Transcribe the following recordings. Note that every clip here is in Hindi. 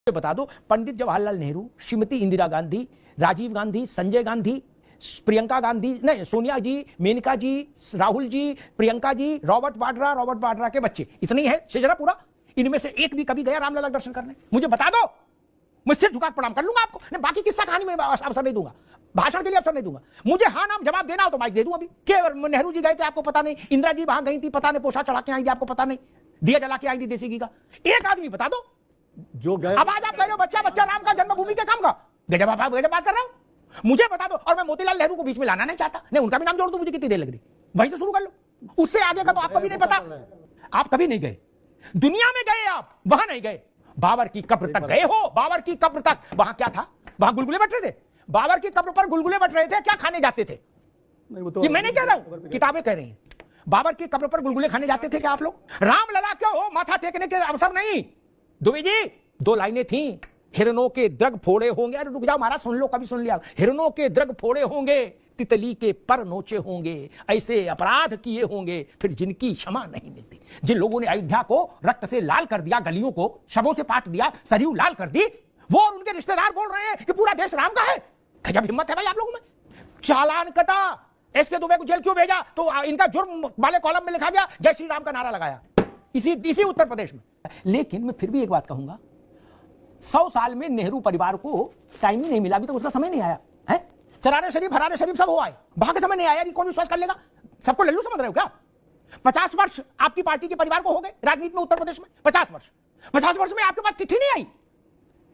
बता दो, पंडित जवाहरलाल नेहरू, श्रीमती इंदिरा गांधी, राजीव गांधी, संजय गांधी, प्रियंका गांधी, नहीं सोनिया जी, मेनका जी, राहुल जी, प्रियंका जी, रॉबर्ट वाड्रा के बच्चे, इतने ही है सिलसिला पूरा। इनमें से एक भी कभी गया रामलला के दर्शन करने? मुझे बता दो, मैं सिर झुका प्रणाम कर लूंगा आपको। नहीं, बाकी किस्सा कहानी में अवसर नहीं दूंगा, भाषण के लिए अवसर नहीं दूंगा। मुझे हाँ नाम जवाब देना हो तो माइक दे दूं। अभी के नेहरू जी गए थे आपको पता नहीं, इंदिरा जी वहां गई थी पता नहीं, पोछा चढ़ा के आई थी आपको पता नहीं, दिया जला के आई थी देसी घी का। एक आदमी बता दो जो गए। अब आज आप कह रहे हो बच्चा बच्चा राम का जन्मभूमि के काम का, गजब आप गजब बात कर रहे हो। मुझे बता दो, और मैं मोतीलाल नेहरू को बीच में लाना नहीं चाहता, नहीं उनका भी नाम जोड़ दूं, मुझे कितनी देर लग रही, वहीं से शुरू कर लो। उससे आगे का तो आपको भी नहीं पता, आप कभी नहीं गए दुनिया में, गए आप वहां नहीं गए। बाबर की कब्र तक गए हो? बाबर की कब्र तक, वहां क्या था? वहां गुलगुले बट रहे थे। बाबर की कब्र पर गुलगुले बट रहे थे, क्या खाने जाते थे? ये मैं नहीं कह रहा हूं, किताबें कह रही हैं। बाबर की कब्र पर गुलगुले खाने जाते थे क्या आप लोग? रामलला क्यों हो, माथा टेकने के अवसर नहीं। दुबे जी दो लाइनें थी, हिरणों के द्रग फोड़े होंगे, अरे रुक जाओ महाराज सुन लो, कभी सुन लिया, हिरणों के द्रग फोड़े होंगे, तितली के पर नोचे होंगे, ऐसे अपराध किए होंगे फिर जिनकी क्षमा नहीं मिलती। जिन लोगों ने अयोध्या को रक्त से लाल कर दिया, गलियों को शवों से पाट दिया, सरयू लाल कर दी, वो और उनके रिश्तेदार बोल रहे हैं कि पूरा देश राम का है। गजब हिम्मत है भाई आप लोगों में। चालान कटा, एसके दुबे को जेल क्यों भेजा? तो इनका जुर्म वाले कॉलम में लिखा गया जय श्री राम का नारा लगाया, इसी उत्तर प्रदेश में। लेकिन मैं फिर भी एक बात कहूंगा, 100 साल में नेहरू परिवार को टाइम ही नहीं मिला, अभी तक उसका समय नहीं आया है। चराने शरीफ हराने शरीफ सब हो आए, वहां का समय नहीं आया, कौन विश्वास कर लेगा? सबको लल्लू समझ रहे हो क्या? 50 वर्ष आपकी पार्टी के परिवार को हो गए राजनीति में उत्तर प्रदेश में। 50 वर्ष में आपके पास चिट्ठी नहीं आई।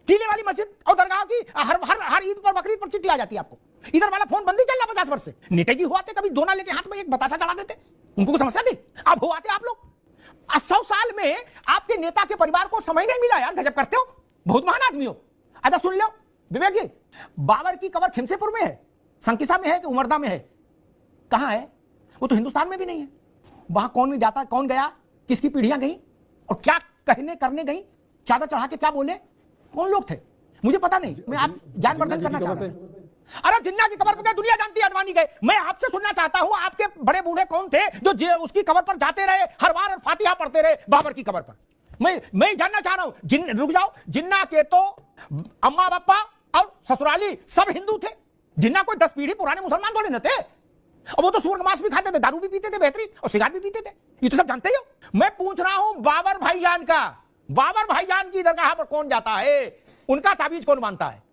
टीले वाली मस्जिद और दरगाह की हर ईद पर बकरीद पर चिट्ठी आ जाती है आपको। इधर वाला फोन बंद ही चल रहा 50 वर्ष से। नेताजी हुआ थे कभी दोना लेके हाथ में एक बतासा चढ़ा देते, उनको कोई समस्या थी? अब हुआ थे आप लोग। 100 साल में आपके नेता के परिवार को समय नहीं मिला यार, गजब करते हो, बहुत महान आदमी हो। अच्छा सुन लो विवेक जी, बाबर की कब्र खिमसेपुर में है, संकिसा में है कि उमरदा में है? कहां है वो? तो हिंदुस्तान में भी नहीं है। वहां कौन जाता, कौन गया, किसकी पीढ़ियां गई और क्या कहने करने गई, चादर चढ़ा के क्या बोले, कौन लोग थे मुझे पता नहीं। मैं आप ज्ञानवर्धन करना चाहता हूं। अरे जिन्ना की कब्र पर दुनिया जानती है, अडवाणी गए। मैं आपसे सुनना चाहता हूं आपके बड़े बूढ़े कौन थे जो उसकी कब्र पर जाते रहे, हर बार फातिहा पढ़ते रहे बाबर की कब्र पर? मैं जानना चाह रहा हूं। रुक जाओ, जिन्ना के तो अम्मा पापा और ससुराली सब हिंदू थे। जिन्ना कोई 10 पीढ़ी पुराने मुसलमान थोड़े न थे, और वो तो सूअर का मांस भी खाते थे, दारू भी पीते थे बेहतरीन, और सिगारेट भी पीते थे, ये तो सब जानते ही हो। मैं पूछ रहा हूं बाबर भाईजान का, बाबर भाईजान की दरगाह पर कौन जाता है, उनका ताबीज कौन मानता है?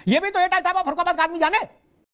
ये भी तो एटा टापा फरुखाबाद का आदमी जाने।